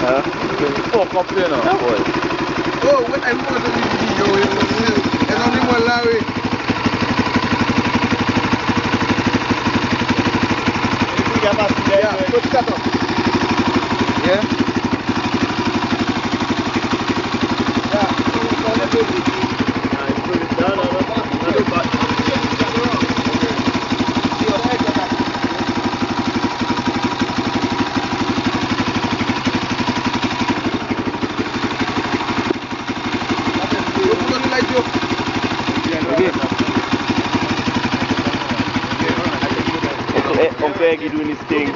Fuck up here now, boy. Oh, what I want to do, yo, it's only one Larry. Yeah, put that up. Yeah? Yeah, Uncle Eggy doing his thing.